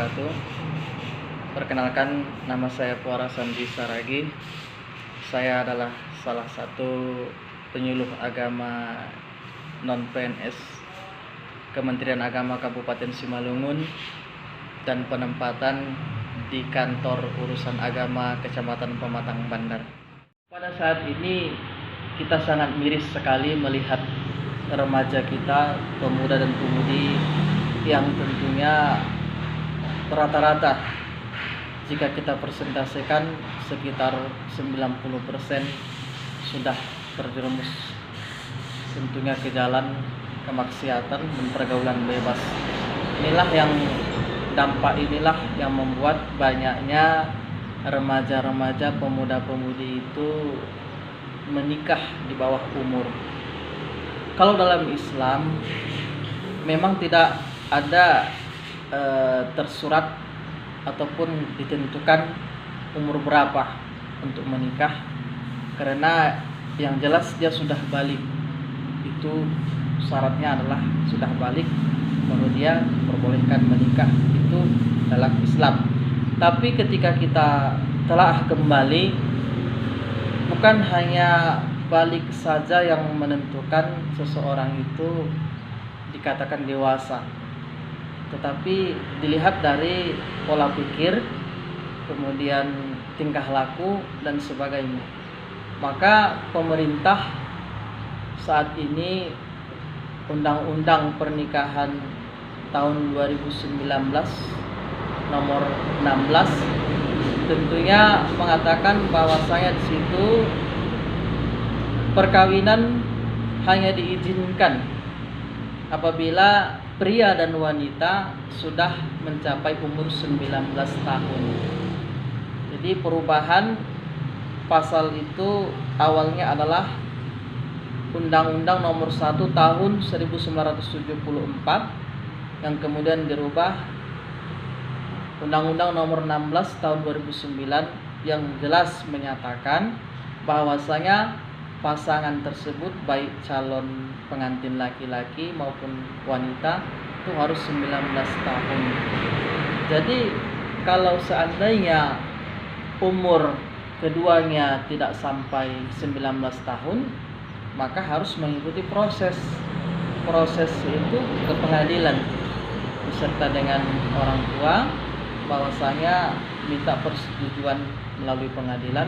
wabarakatuh. Perkenalkan, nama saya Puara Sandi Saragi. Saya adalah salah satu penyuluh agama non-PNS Kementerian Agama Kabupaten Simalungun dan penempatan di Kantor Urusan Agama Kecamatan Pematang Bandar. Pada saat ini kita sangat miris sekali melihat remaja kita, pemuda dan pemudi yang tentunya rata-rata jika kita presentasikan sekitar 90% sudah terjerumus tentunya ke jalan kemaksiatan dan pergaulan bebas. Dampak inilah yang membuat banyaknya remaja-remaja, pemuda-pemudi itu menikah di bawah umur. Kalau dalam Islam memang tidak ada tersurat ataupun ditentukan umur berapa untuk menikah, karena yang jelas dia sudah balik. Itu syaratnya adalah sudah balik baru dia perbolehkan menikah, itu dalam Islam. Tapi ketika kita telah kembali, bukan hanya balik saja yang menentukan seseorang itu dikatakan dewasa, tetapi dilihat dari pola pikir, kemudian tingkah laku dan sebagainya. Maka pemerintah saat ini Undang-Undang Pernikahan tahun 2019 nomor 16 tentunya mengatakan bahwasanya di situ perkawinan hanya diizinkan apabila pria dan wanita sudah mencapai umur 19 tahun. Jadi perubahan pasal itu awalnya adalah Undang-Undang nomor 1 tahun 1974 yang kemudian dirubah Undang-Undang nomor 16 tahun 2009 yang jelas menyatakan bahwasanya pasangan tersebut baik calon pengantin laki-laki maupun wanita itu harus 19 tahun. Jadi kalau seandainya umur keduanya tidak sampai 19 tahun, maka harus mengikuti proses itu ke pengadilan beserta dengan orang tua, bahwasanya minta persetujuan melalui pengadilan,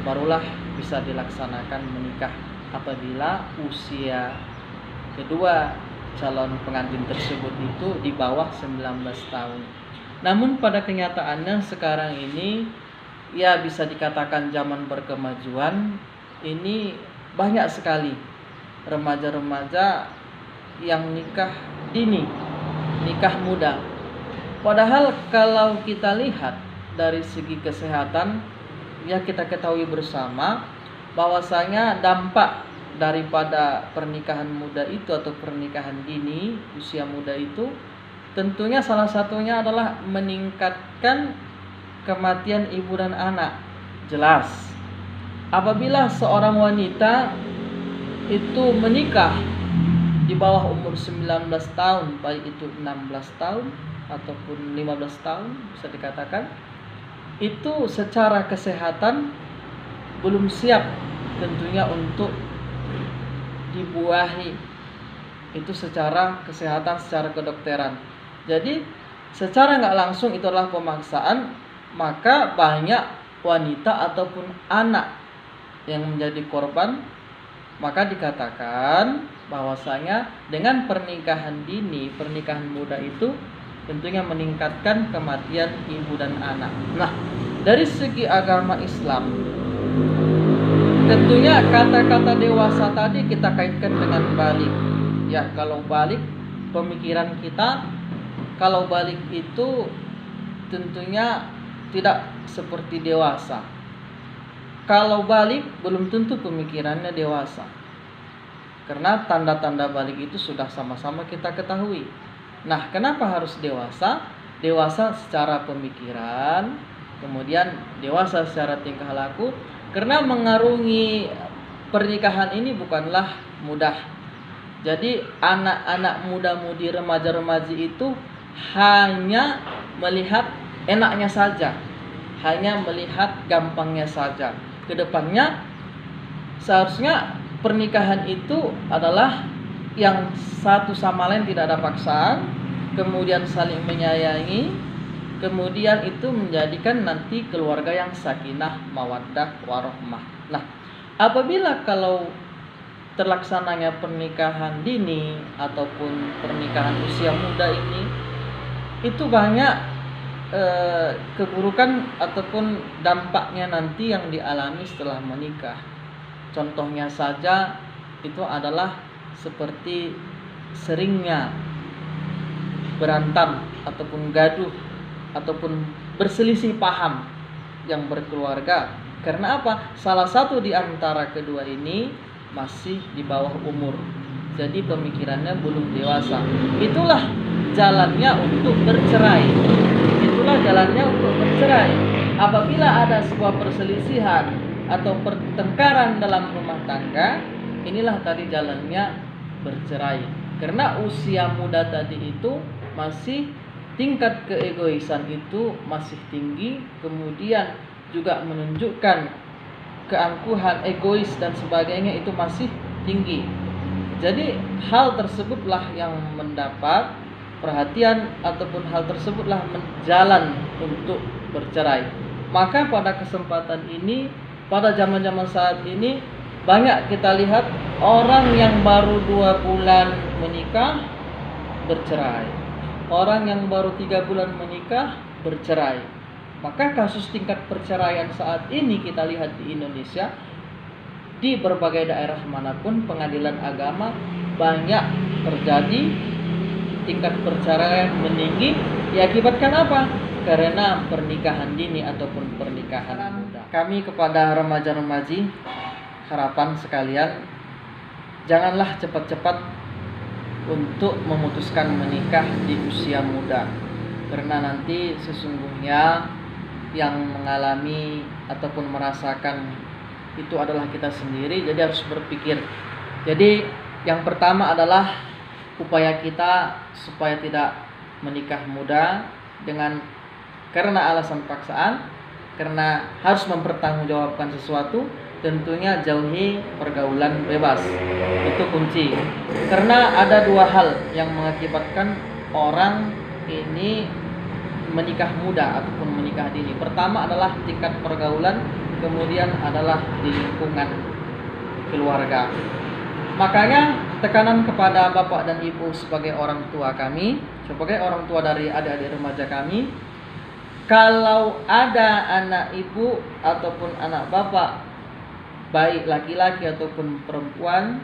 barulah bisa dilaksanakan menikah apabila usia kedua calon pengantin tersebut itu di bawah 19 tahun. Namun pada kenyataannya sekarang ini ya bisa dikatakan zaman berkemajuan, ini banyak sekali remaja-remaja yang nikah dini, nikah muda. Padahal kalau kita lihat dari segi kesehatan, ya kita ketahui bersama bahwasanya dampak daripada pernikahan muda itu atau pernikahan dini usia muda itu tentunya salah satunya adalah meningkatkan kematian ibu dan anak. Jelas apabila seorang wanita itu menikah di bawah umur 19 tahun, baik itu 16 tahun ataupun 15 tahun bisa dikatakan, itu secara kesehatan belum siap tentunya untuk dibuahi. Itu secara kesehatan, secara kedokteran. Jadi secara nggak langsung itu adalah pemaksaan, maka banyak wanita ataupun anak yang menjadi korban. Maka dikatakan bahwasanya dengan pernikahan dini, pernikahan muda itu tentunya meningkatkan kematian ibu dan anak. Nah, dari segi agama Islam, tentunya kata-kata dewasa tadi kita kaitkan dengan balik. Ya, kalau balik pemikiran kita, kalau balik itu tentunya tidak seperti dewasa. Kalau balik belum tentu pemikirannya dewasa. Karena tanda-tanda balik itu sudah sama-sama kita ketahui. Nah, kenapa harus dewasa? Dewasa secara pemikiran, kemudian dewasa secara tingkah laku. Karena mengarungi pernikahan ini bukanlah mudah. Jadi anak-anak muda-mudi, remaja-remaji itu hanya melihat enaknya saja, hanya melihat gampangnya saja. Kedepannya seharusnya pernikahan itu adalah yang satu sama lain tidak ada paksaan, kemudian saling menyayangi, kemudian itu menjadikan nanti keluarga yang sakinah, mawaddah, warahmah. Nah, apabila kalau terlaksananya pernikahan dini ataupun pernikahan usia muda ini, itu banyak keburukan ataupun dampaknya nanti yang dialami setelah menikah. Contohnya saja itu adalah seperti seringnya berantem ataupun gaduh ataupun berselisih paham yang berkeluarga. Karena apa? Salah satu di antara kedua ini masih di bawah umur, jadi pemikirannya belum dewasa. Itulah jalannya untuk bercerai. Apabila ada sebuah perselisihan atau pertengkaran dalam rumah tangga, inilah tadi jalannya bercerai. Karena usia muda tadi itu masih tingkat keegoisan itu masih tinggi, kemudian juga menunjukkan keangkuhan, egois dan sebagainya itu masih tinggi. Jadi hal tersebutlah yang mendapat perhatian ataupun hal tersebutlah jalan untuk bercerai. Maka pada kesempatan ini, pada zaman-zaman saat ini, banyak kita lihat orang yang baru 2 bulan menikah bercerai, orang yang baru 3 bulan menikah bercerai. Maka kasus tingkat perceraian saat ini kita lihat di Indonesia, di berbagai daerah manapun pengadilan agama banyak terjadi tingkat perceraian meninggi. Diakibatkan apa? Karena pernikahan dini ataupun pernikahan muda. Kami kepada remaja-remaji, harapan sekalian, janganlah cepat-cepat untuk memutuskan menikah di usia muda, karena nanti sesungguhnya yang mengalami ataupun merasakan itu adalah kita sendiri. Jadi harus berpikir. Jadi yang pertama adalah upaya kita supaya tidak menikah muda karena alasan paksaan, karena harus mempertanggungjawabkan sesuatu. Tentunya jauhi pergaulan bebas, itu kunci. Karena ada 2 hal yang mengakibatkan orang ini menikah muda ataupun menikah dini. Pertama adalah tingkat pergaulan, kemudian adalah di lingkungan keluarga. Makanya tekanan kepada bapak dan ibu sebagai orang tua kami, sebagai orang tua dari adik-adik remaja kami, kalau ada anak ibu ataupun anak bapak, baik laki-laki ataupun perempuan,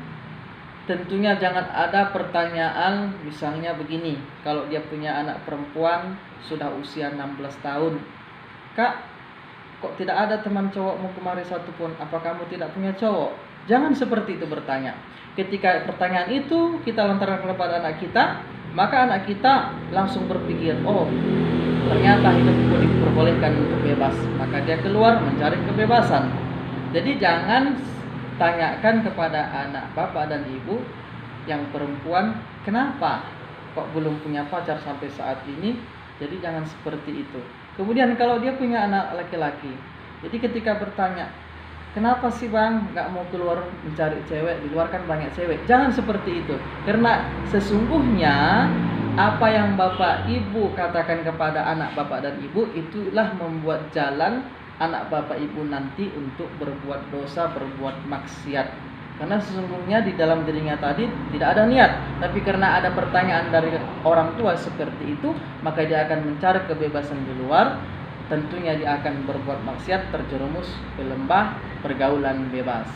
tentunya jangan ada pertanyaan misalnya begini. Kalau dia punya anak perempuan sudah usia 16 tahun, "Kak, kok tidak ada teman cowokmu kemari satupun? Apa kamu tidak punya cowok?" Jangan seperti itu bertanya. Ketika pertanyaan itu kita lontarkan kepada anak kita, maka anak kita langsung berpikir, oh ternyata hidupku diperbolehkan untuk bebas. Maka dia keluar mencari kebebasan. Jadi jangan tanyakan kepada anak bapak dan ibu yang perempuan, kenapa kok belum punya pacar sampai saat ini. Jadi jangan seperti itu. Kemudian kalau dia punya anak laki-laki, jadi ketika bertanya, kenapa sih bang gak mau keluar mencari cewek, di luar kan banyak cewek. Jangan seperti itu. Karena sesungguhnya apa yang bapak ibu katakan kepada anak bapak dan ibu, itulah membuat jalan anak bapak ibu nanti untuk berbuat dosa, berbuat maksiat. Karena sesungguhnya di dalam dirinya tadi tidak ada niat, tapi karena ada pertanyaan dari orang tua seperti itu, maka dia akan mencari kebebasan di luar. Tentunya dia akan berbuat maksiat, terjerumus ke lembah pergaulan bebas.